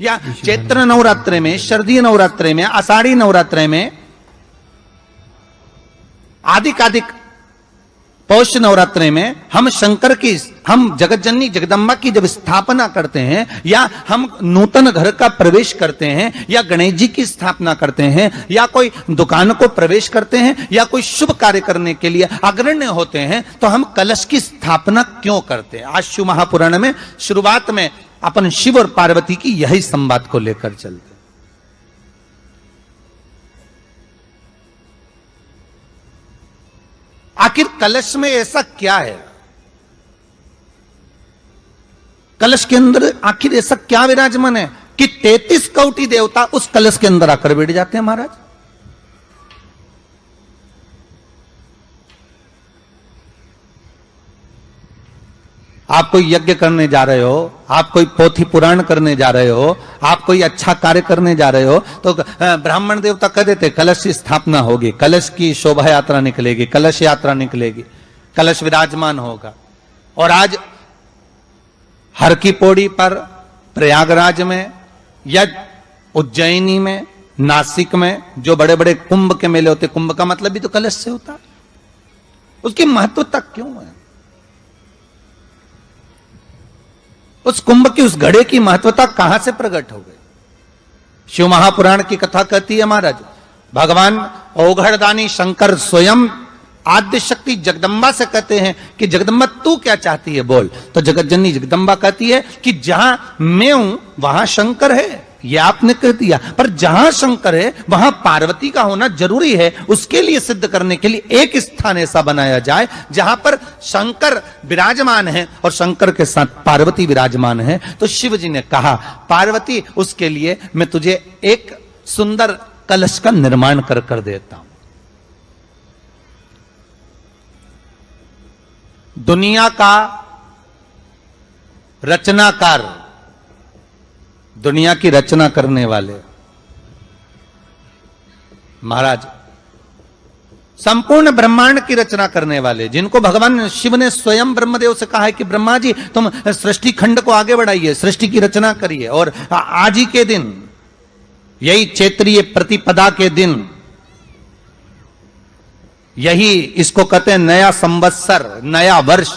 या चैत्र नवरात्रे में, शरदीय नवरात्रे में, आषाढ़ी नवरात्रे में, आदिक पौष नवरात्रे में हम शंकर की, हम जगत जननी जगदम्बा की जब स्थापना करते हैं, या हम नूतन घर का प्रवेश करते हैं, या गणेश जी की स्थापना करते हैं, या कोई दुकान को प्रवेश करते हैं, या कोई शुभ कार्य करने के लिए अग्रण्य होते हैं, तो हम कलश की स्थापना क्यों करते हैं? आज शिव महापुराण में शुरुआत में अपन शिव और पार्वती की यही संवाद को लेकर चलते। आखिर कलश में ऐसा क्या है? कलश के अंदर आखिर ऐसा क्या विराजमान है कि 33 कोटि देवता उस कलश के अंदर आकर बैठ जाते हैं? महाराज, आप कोई यज्ञ करने जा रहे हो, आप कोई पोथी पुराण करने जा रहे हो, आप कोई अच्छा कार्य करने जा रहे हो, तो ब्राह्मण देवता कह देते कलश की स्थापना होगी, कलश की शोभा यात्रा निकलेगी, कलश यात्रा निकलेगी, कलश विराजमान होगा। और आज हर की पौड़ी पर, प्रयागराज में, या उज्जैनी में, नासिक में जो बड़े बड़े कुंभ के मेले होते, कुंभ का मतलब भी तो कलश से होता, उसकी महत्वता क्यों है? उस कुंभ की, उस घड़े की महत्वता कहां से प्रकट हो गई? शिव महापुराण की कथा कहती है महाराज, भगवान ओघड़दानी शंकर स्वयं आद्य शक्ति जगदम्बा से कहते हैं कि जगदम्बा तू क्या चाहती है बोल। तो जगत जननी जगदम्बा कहती है कि जहां मैं हूं वहां शंकर है। ये आपने कह दिया, पर जहां शंकर है वहां पार्वती का होना जरूरी है। उसके लिए सिद्ध करने के लिए एक स्थान ऐसा बनाया जाए जहां पर शंकर विराजमान है और शंकर के साथ पार्वती विराजमान है। तो शिव जी ने कहा, पार्वती उसके लिए मैं तुझे एक सुंदर कलश का निर्माण कर देता हूं। दुनिया का रचनाकार, दुनिया की रचना करने वाले महाराज, संपूर्ण ब्रह्मांड की रचना करने वाले, जिनको भगवान शिव ने स्वयं ब्रह्मदेव से कहा है कि ब्रह्मा जी तुम सृष्टि खंड को आगे बढ़ाइए, सृष्टि की रचना करिए। और आज ही के दिन, यही चैत्रीय प्रतिपदा के दिन, यही इसको कहते हैं नया संवत्सर, नया वर्ष।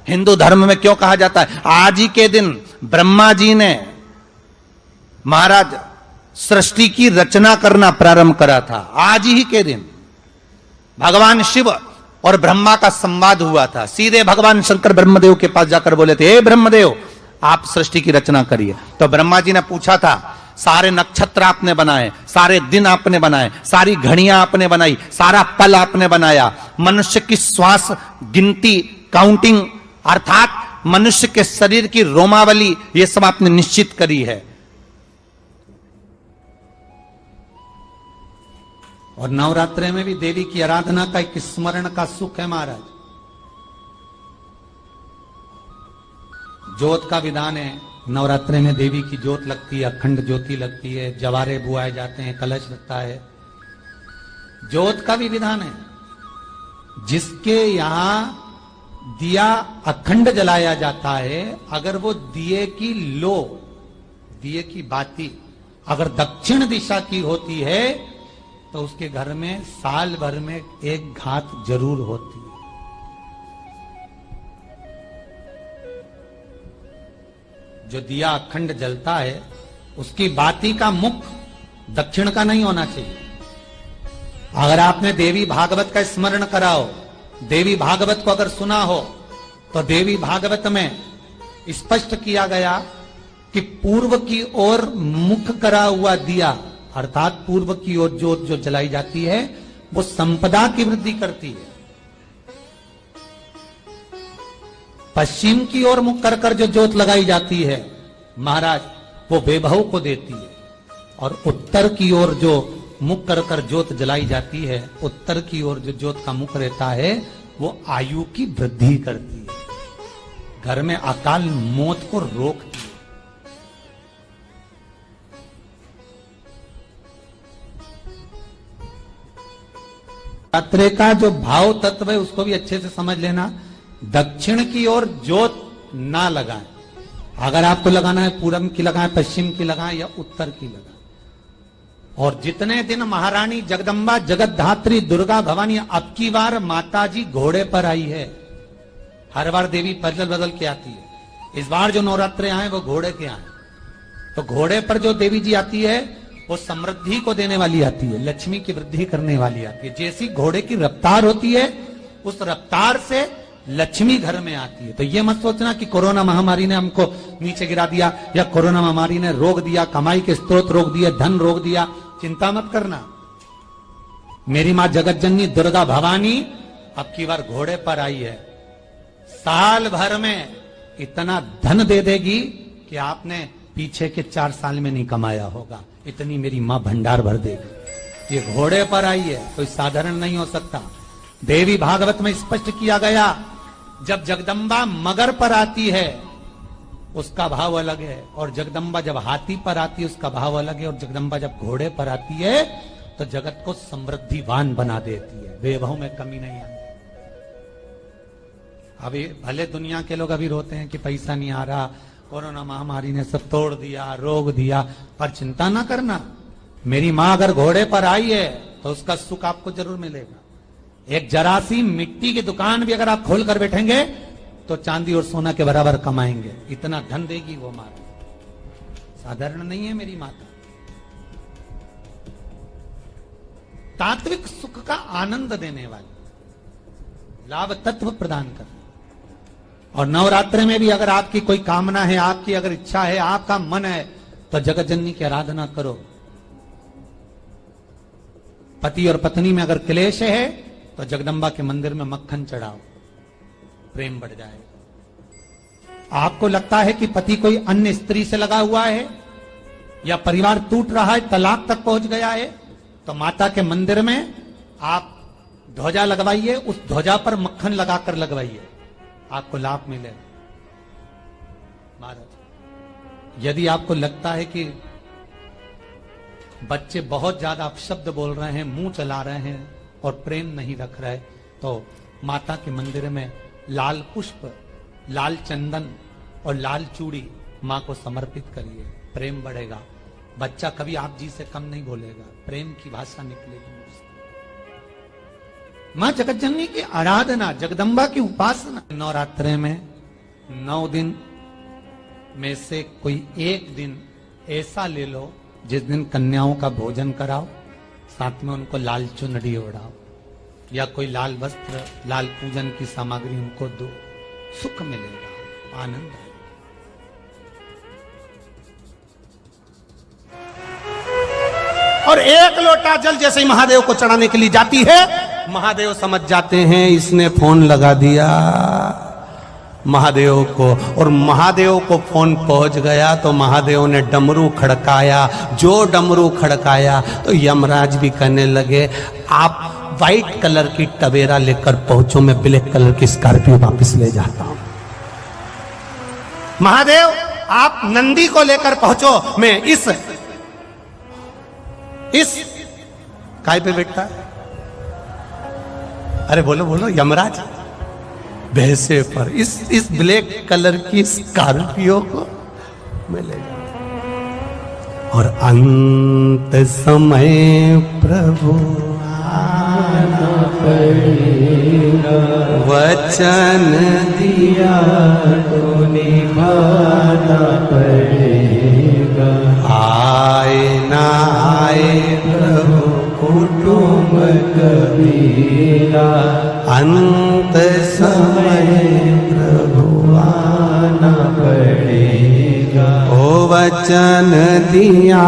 हिंदू धर्म में क्यों कहा जाता है? आज ही के दिन ब्रह्मा जी ने महाराज सृष्टि की रचना करना प्रारंभ करा था। आज ही के दिन भगवान शिव और ब्रह्मा का संवाद हुआ था। सीधे भगवान शंकर ब्रह्मदेव के पास जाकर बोले थे, हे ब्रह्मदेव आप सृष्टि की रचना करिए। तो ब्रह्मा जी ने पूछा था, सारे नक्षत्र आपने बनाए, सारे दिन आपने बनाए, सारी घड़ियां आपने बनाई, सारा पल आपने बनाया, मनुष्य की श्वास गिनती, काउंटिंग, अर्थात मनुष्य के शरीर की रोमावली, ये सब आपने निश्चित करी है। और नवरात्रे में भी देवी की आराधना का एक स्मरण का सुख है महाराज। ज्योत का विधान है, नवरात्रे में देवी की ज्योत लगती है, अखंड ज्योति लगती है, जवारे बुआए जाते हैं, कलश लगता है। ज्योत का भी विधान है। जिसके यहां दिया अखंड जलाया जाता है, अगर वो दिए की लो, दिए की बाती अगर दक्षिण दिशा की होती है तो उसके घर में साल भर में एक घात जरूर होती है। जो दिया अखंड जलता है उसकी बाती का मुख दक्षिण का नहीं होना चाहिए। अगर आपने देवी भागवत का स्मरण कराओ, देवी भागवत को अगर सुना हो, तो देवी भागवत में स्पष्ट किया गया कि पूर्व की ओर मुख करा हुआ दिया, अर्थात पूर्व की ओर ज्योत जो जलाई जाती है वो संपदा की वृद्धि करती है। पश्चिम की ओर मुख कर जो ज्योत लगाई जाती है महाराज, वो वैभव को देती है। और उत्तर की ओर जो मुख कर ज्योत जलाई जाती है, उत्तर की ओर जो ज्योत का मुख रहता है, वो आयु की वृद्धि करती है, घर में अकाल मौत को रोकती है। यात्रे का जो भाव तत्व है उसको भी अच्छे से समझ लेना। दक्षिण की ओर ज्योत ना लगाएं। अगर आपको लगाना है पूरब की लगाएं, पश्चिम की लगाएं या उत्तर की लगाएं। और जितने दिन महारानी जगदम्बा जगतधात्री दुर्गा भवानी, अब की बार माता जी घोड़े पर आई है। हर बार देवी बदल बदल के आती है, इस बार जो नवरात्रे आए वो घोड़े के आए। तो घोड़े पर जो देवी जी आती है वो समृद्धि को देने वाली आती है, लक्ष्मी की वृद्धि करने वाली आती है। जैसी घोड़े की रफ्तार होती है उस रफ्तार से लक्ष्मी घर में आती है। तो ये मत सोचना कि कोरोना महामारी ने हमको नीचे गिरा दिया या कोरोना महामारी ने रोक दिया, कमाई के स्रोत रोक दिए, धन रोक दिया। चिंता मत करना, मेरी मां जगत जननी दुर्गा भवानी अब की बार घोड़े पर आई है। साल भर में इतना धन दे देगी कि आपने पीछे के 4 साल में नहीं कमाया होगा, इतनी मेरी मां भंडार भर देगी। ये घोड़े पर आई है, कोई साधारण नहीं हो सकता। देवी भागवत में स्पष्ट किया गया, जब जगदम्बा मगर पर आती है उसका भाव अलग है, और जगदम्बा जब हाथी पर आती है उसका भाव अलग है, और जगदम्बा जब घोड़े पर आती है तो जगत को समृद्धिवान बना देती है, वैभव में कमी नहीं आती। अभी भले दुनिया के लोग अभी रोते हैं कि पैसा नहीं आ रहा, कोरोना महामारी ने सब तोड़ दिया, रोक दिया, पर चिंता ना करना, मेरी मां अगर घोड़े पर आई है तो उसका सुख आपको जरूर मिलेगा। एक जरा सी मिट्टी की दुकान भी अगर आप खोल कर बैठेंगे तो चांदी और सोना के बराबर कमाएंगे, इतना धन देगी वो माता, साधारण नहीं है मेरी माता। तात्विक सुख का आनंद देने वाली, लाभ तत्व प्रदान करने। और नवरात्रि में भी अगर आपकी कोई कामना है, आपकी अगर इच्छा है, आपका मन है, तो जगत जननी की आराधना करो। पति और पत्नी में अगर क्लेश है तो जगदम्बा के मंदिर में मक्खन चढ़ाओ, प्रेम बढ़ जाएगा। आपको लगता है कि पति कोई अन्य स्त्री से लगा हुआ है या परिवार टूट रहा है, तलाक तक पहुंच गया है, तो माता के मंदिर में आप ध्वजा लगवाइए, उस ध्वजा पर मक्खन लगाकर लगवाइए, आपको लाभ मिलेगा। महाराज, यदि आपको लगता है कि बच्चे बहुत ज्यादा अपशब्द बोल रहे हैं, मुंह चला रहे हैं और प्रेम नहीं रख रहे, तो माता के मंदिर में लाल पुष्प, लाल चंदन और लाल चूड़ी मां को समर्पित करिए, प्रेम बढ़ेगा। बच्चा कभी आप जी से कम नहीं बोलेगा, प्रेम की भाषा निकलेगी। मां जगत जननी की आराधना, जगदम्बा की उपासना। नवरात्रे में 9 दिन में से कोई एक दिन ऐसा ले लो जिस दिन कन्याओं का भोजन कराओ, साथ में उनको लाल चुनरी ओढ़ाओ या कोई लाल वस्त्र, लाल पूजन की सामग्री उनको दो, सुख मिलेगा, आनंद आएगा। और एक लोटा जल जैसे ही महादेव को चढ़ाने के लिए जाती है, महादेव समझ जाते हैं इसने फोन लगा दिया महादेव को, और महादेव को फोन पहुंच गया तो महादेव ने डमरू खड़काया। जो डमरू खड़काया तो यमराज भी कहने लगे, आप व्हाइट कलर की टवेरा लेकर पहुंचो, मैं ब्लैक कलर की स्कॉर्पियो वापस ले जाता हूं। महादेव आप नंदी को लेकर पहुंचो, मैं इस काय पे बैठता है, अरे बोलो बोलो यमराज, भैंसे पर इस ब्लैक कलर की स्कॉर्पियो को मैं ले जाऊं। और अंत समय प्रभु आना पड़ेगा, वचन दिया तो निभाना पड़ेगा, आए ना आए प्रभु कुटुंब कबीरा, अंत समय प्रभु आना पड़ेगा, ओ वचन दिया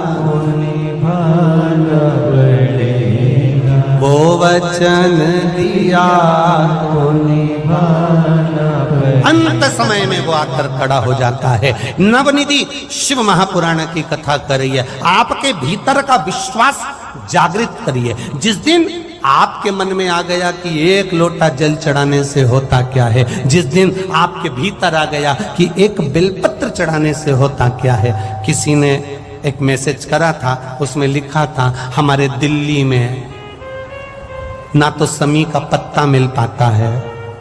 तो निभाना पड़ेगा, वो वचन दिया तो निभाना पड़ेगा। अंत समय में वो आकर खड़ा हो जाता है। नवनिधि शिव महापुराण की कथा कर रही है, आपके भीतर का विश्वास जागृत करिए। जिस दिन आपके मन में आ गया कि एक लोटा जल चढ़ाने से होता क्या है, जिस दिन आपके भीतर आ गया कि एक बेलपत्र चढ़ाने से होता क्या है। किसी ने एक मैसेज करा था, उसमें लिखा था हमारे दिल्ली में ना तो समी का पत्ता मिल पाता है,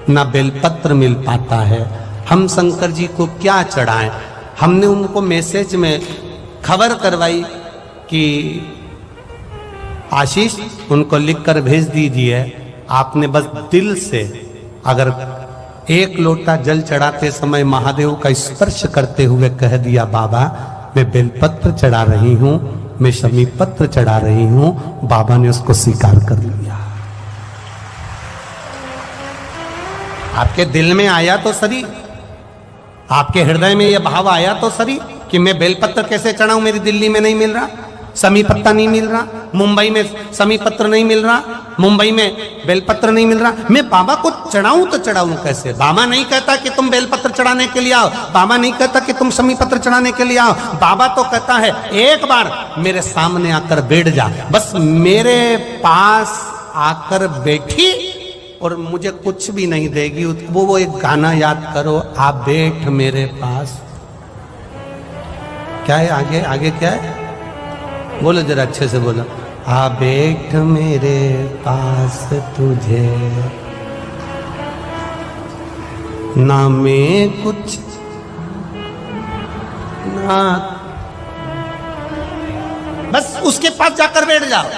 ना बेलपत्र मिल पाता है, हम शंकर जी को क्या चढ़ाएं। हमने उनको मैसेज में खबर करवाई कि आशीष उनको लिखकर भेज दीजिए, आपने बस दिल से अगर एक लोटा जल चढ़ाते समय महादेव का स्पर्श करते हुए कह दिया बाबा मैं बेलपत्र चढ़ा रही हूं, मैं शमी पत्र चढ़ा रही हूं, बाबा ने उसको स्वीकार कर लिया। आपके दिल में आया तो सही, आपके हृदय में यह भाव आया तो सही कि मैं बेलपत्र कैसे चढ़ाऊं, मेरी दिल्ली में नहीं मिल रहा, समी पत्ता नहीं मिल रहा, मुंबई में समी पत्र नहीं मिल रहा, मुंबई में बेलपत्र नहीं मिल रहा, मैं बाबा को चढ़ाऊं तो चढ़ाऊं कैसे। बाबा नहीं कहता कि तुम बेलपत्र चढ़ाने के लिए आओ, बाबा नहीं कहता कि तुम समी पत्र चढ़ाने के लिए आओ, बाबा तो कहता है एक बार मेरे सामने आकर बैठ जा, बस मेरे पास आकर बैठी और मुझे कुछ भी नहीं देगी। वो एक गाना याद करो, आप बैठ मेरे पास, क्या है आगे, आगे क्या है बोलो जरा अच्छे से बोलो, आ बैठ मेरे पास तुझे ना मैं कुछ ना, बस उसके पास जाकर बैठ जाओ।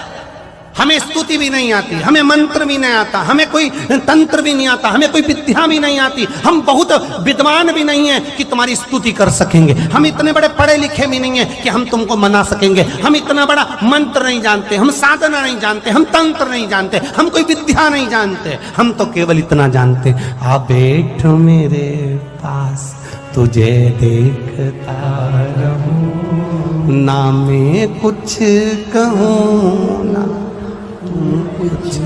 हमें स्तुति भी नहीं आती, हमें मंत्र भी नहीं आता, हमें कोई तंत्र भी नहीं आता, हमें कोई विद्या भी नहीं आती, हम बहुत विद्वान भी नहीं है कि तुम्हारी स्तुति कर सकेंगे, हम इतने बड़े पढ़े लिखे भी नहीं है कि हम तुमको मना सकेंगे, हम इतना बड़ा मंत्र नहीं जानते, हम साधना नहीं जानते, हम तंत्र नहीं जानते, हम कोई विद्या नहीं जानते, हम तो केवल इतना जानते आ बैठ मेरे पास तुझे देखता रहूं, ना मैं कुछ कहूं ना कुछ,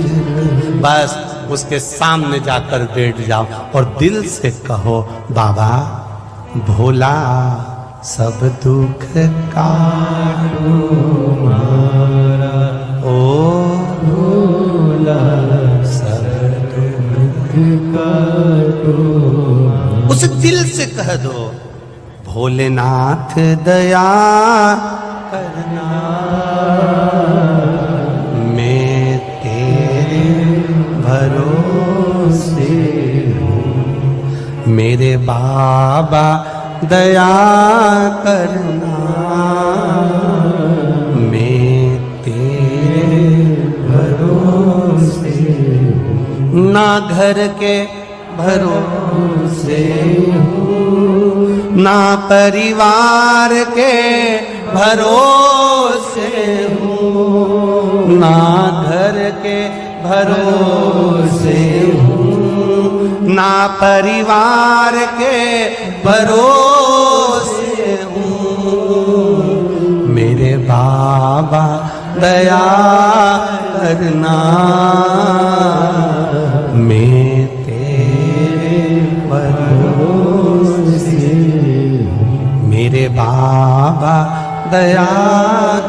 बस उसके सामने जाकर बैठ जाओ और दिल से कहो बाबा भोला सब दुख काटो मारा, ओ भोला सब दुख काटो, उसे दिल से कह दो भोलेनाथ दया करना, भरोसे मेरे बाबा दया करना, मैं तेरे भरोसे, ना घर के भरोसे हूँ ना परिवार के भरोसे हूँ, ना घर के भरोसे हूँ ना परिवार के भरोसे हूँ, मेरे बाबा दया करना, मैं तेरे भरोसे, मेरे बाबा दया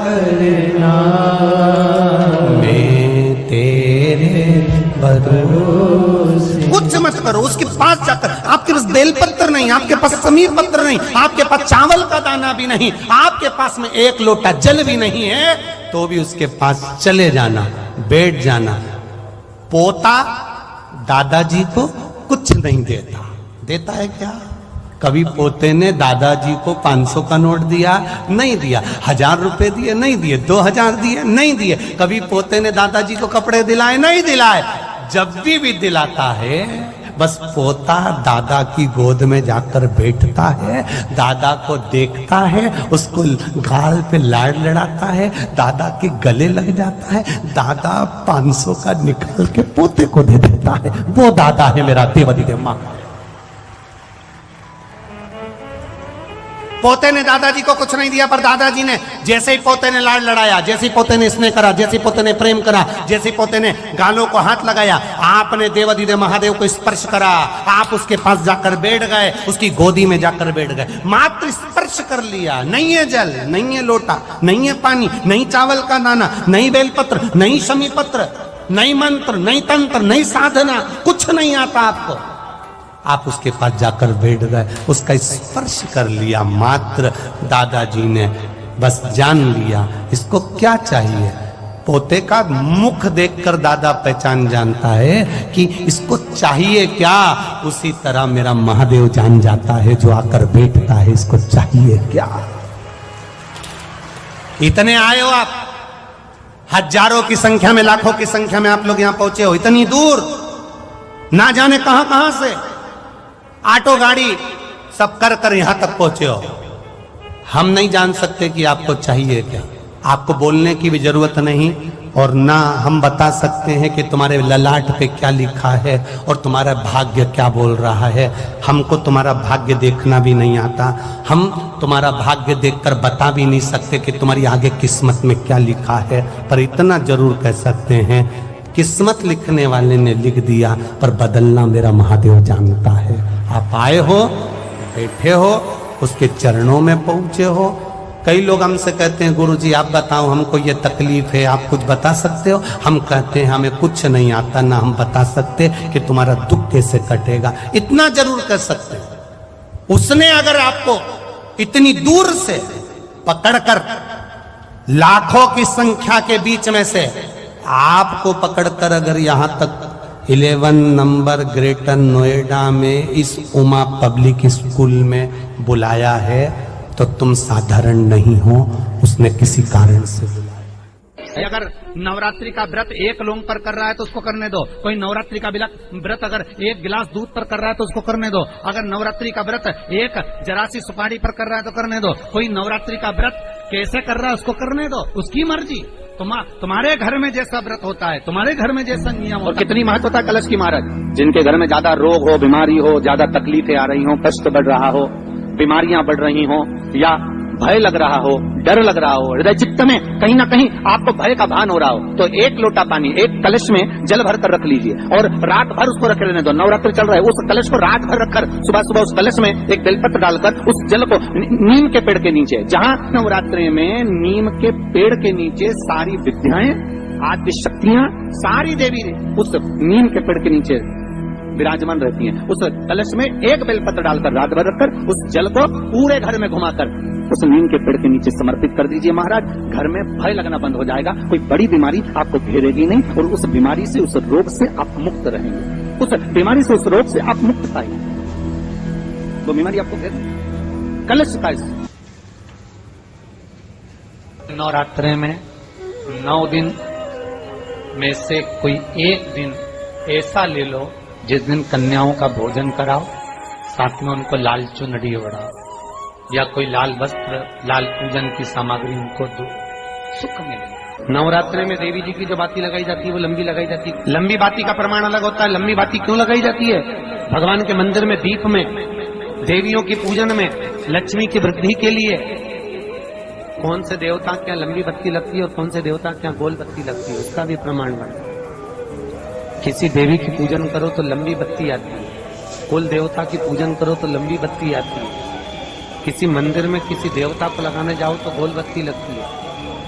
करना, कुछ मत करो, उसके पास जाकर, आपके पास बेलपत्र नहीं, आपके पास समीर पत्र नहीं, आपके पास चावल का दाना भी नहीं, आपके पास में एक लोटा जल भी नहीं है, तो भी उसके पास चले जाना, बैठ जाना। पोता दादाजी को कुछ नहीं देता, देता है क्या? कभी पोते ने दादाजी को 500 का नोट दिया? नहीं दिया। 1000 रुपए दिए? नहीं दिए। 2000 दिए? नहीं दिए। कभी पोते ने दादाजी को कपड़े दिलाए? नहीं दिलाए। जब भी दिलाता है बस पोता दादा की गोद में जाकर बैठता है, दादा को देखता है, उसको गाल पे लाड़ लड़ाता है, दादा के गले लग जाता है, दादा 500 का निकाल के पोते को दे देता है। वो दादा है मेरा देवादिदेव माँ। पोते ने दादाजी को कुछ नहीं दिया, पर दादाजी ने जैसे ही पोते ने लाड़ लड़ाया, जैसे ही पोते ने स्नेह करा, जैसे ही पोते ने प्रेम करा, जैसे ही पोते ने गालों को हाथ लगाया, आपने देवादिदेव महादेव को स्पर्श करा, आप उसके पास जाकर बैठ गए, उसकी गोदी में जाकर बैठ गए, मात्र स्पर्श कर लिया। नहीं है जल, नहीं है लोटा, नहीं है पानी, नहीं चावल का दाना, नहीं बेलपत्र, नहीं शमी पत्र, नहीं मंत्र, नहीं तंत्र, नहीं साधना, कुछ नहीं आता आपको। आप उसके पास जाकर बैठ गए, उसका स्पर्श कर लिया मात्र। दादाजी ने बस जान लिया इसको क्या चाहिए, पोते का मुख देखकर दादा पहचान जानता है कि इसको चाहिए क्या। उसी तरह मेरा महादेव जान जाता है जो आकर बैठता है इसको चाहिए क्या। इतने आए हो आप, हजारों की संख्या में, लाखों की संख्या में आप लोग यहां पहुंचे हो, इतनी दूर, ना जाने कहां कहां से ऑटो गाड़ी सब कर कर यहां तक पहुंचे हो। हम नहीं जान सकते कि आपको चाहिए क्या। आपको बोलने की भी जरूरत नहीं, और ना हम बता सकते हैं कि तुम्हारे ललाट पे क्या लिखा है और तुम्हारा भाग्य क्या बोल रहा है। हमको तुम्हारा भाग्य देखना भी नहीं आता, हम तुम्हारा भाग्य देखकर बता भी नहीं सकते कि तुम्हारी आगे किस्मत में क्या लिखा है। पर इतना जरूर कह सकते हैं, किस्मत लिखने वाले ने लिख दिया, पर बदलना मेरा महादेव जानता है। आप आए हो, बैठे हो, उसके चरणों में पहुंचे हो। कई लोग हमसे कहते हैं गुरुजी आप बताओ हमको ये तकलीफ है, आप कुछ बता सकते हो। हम कहते हैं हमें कुछ नहीं आता, ना हम बता सकते कि तुम्हारा दुख कैसे कटेगा। इतना जरूर कर सकते हैं, उसने अगर आपको इतनी दूर से पकड़कर, लाखों की संख्या के बीच में से आपको पकड़कर अगर यहां तक 11 नंबर ग्रेटर नोएडा में इस उमा पब्लिक स्कूल में बुलाया है, तो तुम साधारण नहीं हो, उसने किसी कारण से बुलाया। अगर नवरात्रि का व्रत एक लौंग पर कर रहा है तो उसको करने दो। कोई नवरात्रि का व्रत अगर एक गिलास दूध पर कर रहा है तो उसको करने दो। अगर नवरात्रि का व्रत एक जरासी सुपारी पर कर रहा है तो करने दो। कोई नवरात्रि का व्रत कैसे कर रहा है उसको करने दो, उसकी मर्जी। तुम्हारे घर में जैसा व्रत होता है, तुम्हारे घर में जैसा नियम होता है। और कितनी महत्वता कलश की महाराज, जिनके घर में ज्यादा रोग हो, बीमारी हो, ज्यादा तकलीफें आ रही हो, कष्ट बढ़ रहा हो, बीमारियां बढ़ रही हो, या भय लग रहा हो, डर लग रहा हो, हृदय चित्त में कहीं ना कहीं आपको भय का भान हो रहा हो, तो एक लोटा पानी एक कलश में जल भर कर रख लीजिए और रात भर उसको रखे रहने दो। नवरात्रि चल रहा है, उस कलश को रात भर रखकर सुबह सुबह उस कलश में एक बेलपत्र डालकर उस जल को नीम के पेड़ के नीचे, जहां नवरात्रि में नीम के पेड़ के नीचे सारी विद्याएं, आदि शक्तियां, सारी देवी उस नीम के पेड़ के नीचे विराजमान रहती हैं। उस कलश में एक बेलपत्र डालकर रात भर रखकर उस जल को पूरे घर में घुमाकर उस नीम के पेड़ के नीचे समर्पित कर दीजिए महाराज। घर में भय लगना बंद हो जाएगा, कोई बड़ी बीमारी आपको घेरेगी नहीं, और उस बीमारी से, उस रोग से आप मुक्त रहेंगे। उस बीमारी से, उस रोग से आप मुक्त पाएंगे, वो बीमारी आपको घेर। कलश का नवरात्रि में 9 दिन में से कोई एक दिन ऐसा ले लो जिस दिन कन्याओं का भोजन कराओ, साथ में उनको लाल चुनरी ओढ़ाओ, या कोई लाल वस्त्र, लाल पूजन की सामग्री उनको दो, सुख मिलेगा। नवरात्रि में देवी जी की जो बाती लगाई जाती है वो लंबी लगाई जाती है। लंबी बाती का प्रमाण अलग होता है। लंबी बाती क्यों लगाई जाती है? भगवान के मंदिर में दीप में, देवियों की पूजन में, लक्ष्मी की वृद्धि के लिए। कौन से देवता क्या लंबी बत्ती लगती है और कौन से देवता क्या गोल बत्ती लगती है, उसका भी प्रमाण बनता है। किसी देवी की पूजन करो तो लंबी बत्ती आती है, कुल देवता की पूजन करो तो लंबी बत्ती आती है। किसी मंदिर में किसी देवता को लगाने जाओ तो गोल बत्ती लगती है,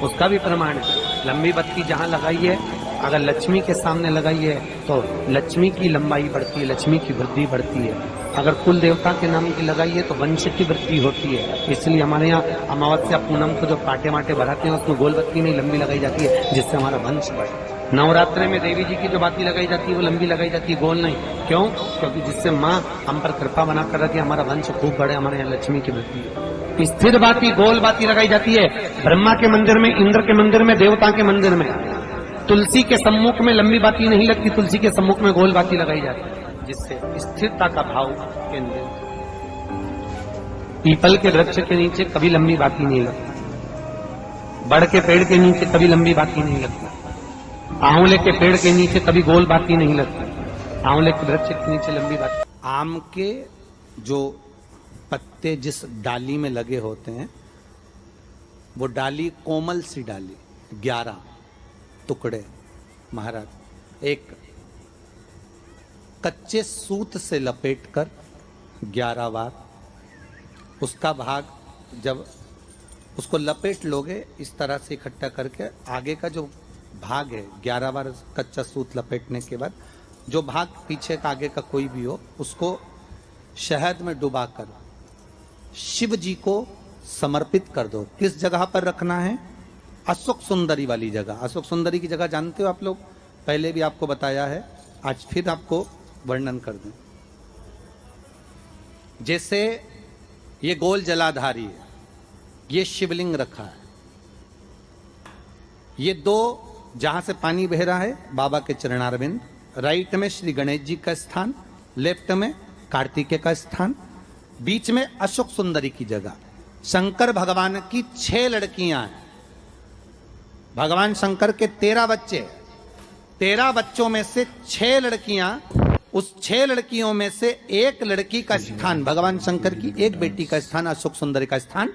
उसका भी प्रमाण है। लंबी बत्ती जहां लगाई है, अगर लक्ष्मी के सामने लगाई है तो लक्ष्मी की लंबाई बढ़ती है, लक्ष्मी की वृद्धि बढ़ती है। अगर कुल देवता के नाम की लगाई है तो वंश की वृद्धि होती है। इसलिए हमारे यहाँ अमावस्या पूनम को जो पाटे माटे बढ़ाते हैं उसमें गोल बत्ती नहीं लंबी लगाई जाती है, जिससे हमारा वंश बढ़े। नवरात्रि में देवी जी की जो बाती लगाई जाती है वो लंबी लगाई जाती है, गोल नहीं। क्यों? क्योंकि जिससे माँ हम पर कृपा बना कर रखी, हमारा वंश खूब बढ़े, हमारे यहाँ लक्ष्मी की वृद्धि है। स्थिर बाती, गोल बाती लगाई जाती है ब्रह्मा के मंदिर में, इंद्र के मंदिर में, देवता के मंदिर में। तुलसी के सम्मुख में लंबी बाती नहीं लगती, तुलसी के सम्मुख में गोल बाती लगाई जाती है, जिससे स्थिरता का भाव केंद्रित। पीपल के वृक्ष के नीचे कभी लंबी बाती नहीं लगती, बड़ के पेड़ के नीचे कभी लंबी बाती नहीं लगती, आंवले के पेड़ के नीचे कभी गोल बाती नहीं लगती, आंवले के वृक्ष के नीचे लंबी बाती। आम के जो पत्ते जिस डाली में लगे होते हैं, वो डाली कोमल सी डाली, 11 टुकड़े महाराज एक कच्चे सूत से लपेटकर 11 बार, उसका भाग जब उसको लपेट लोगे इस तरह से इकट्ठा करके, आगे का जो भाग है 11 बार कच्चा सूत लपेटने के बाद जो भाग पीछे का आगे का कोई भी हो, उसको शहद में डुबाकर शिव जी को समर्पित कर दो। किस जगह पर रखना है? अशोक सुंदरी वाली जगह। अशोक सुंदरी की जगह जानते हो आप लोग, पहले भी आपको बताया है, आज फिर आपको वर्णन कर दूं। जैसे ये गोल जलाधारी है, ये शिवलिंग रखा है, ये दो जहां से पानी बह रहा है बाबा के चरणारविंद, राइट में श्री गणेश जी का स्थान, लेफ्ट में कार्तिकेय का स्थान, बीच में अशोक सुंदरी की जगह। शंकर भगवान की 6 लड़कियां हैं। भगवान शंकर के 13 बच्चे, 13 बच्चों में से 6 लड़कियां, उस 6 लड़कियों में से एक लड़की का स्थान, भगवान शंकर की एक बेटी का स्थान अशोक सुंदरी का स्थान